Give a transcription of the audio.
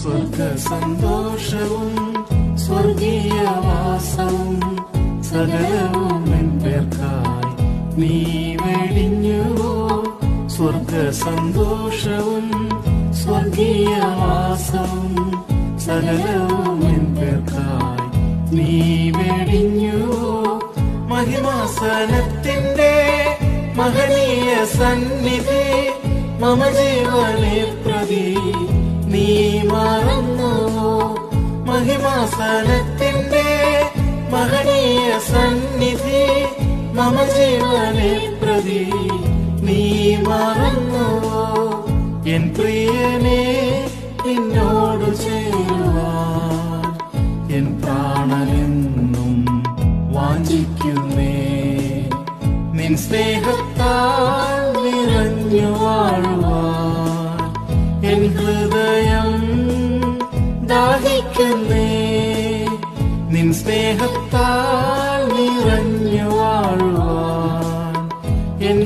സ്വർഗ സന്തോഷവും സ്വർഗീയവാസവും സകലവും എൻ പേർക്കായി നീ വെടിഞ്ഞുവോ. സ്വർഗ സന്തോഷവും സ്വർഗീയവാസവും സകലവും എൻ പേർക്കായി നീ വെടിഞ്ഞുവോ. മഹിമാസനത്തിന്റെ മഹനീയ സന്നിധി മമ ജീവനെ പ്രതി നീ മറന്നുവോ. മഹിമാസനത്തിന്റെ മഹനീയ സന്നിധി മമ ജീവനെ പ്രതി നീ മറന്നുവോ. എൻ പ്രിയനെ നിന്നോടു ചേരുവാൻ എൻ പ്രാണനെന്നും വാഞ്ചിക്കുന്നേ. നിൻ സ്നേഹത്താൽ നിറഞ്ഞു വാഴുവാൻ എൻ ഹൃദയം ദാഹിക്കുന്നേ. നിൻ സ്നേഹത്താൽ നിറഞ്ഞു വാഴുവാൻ എൻ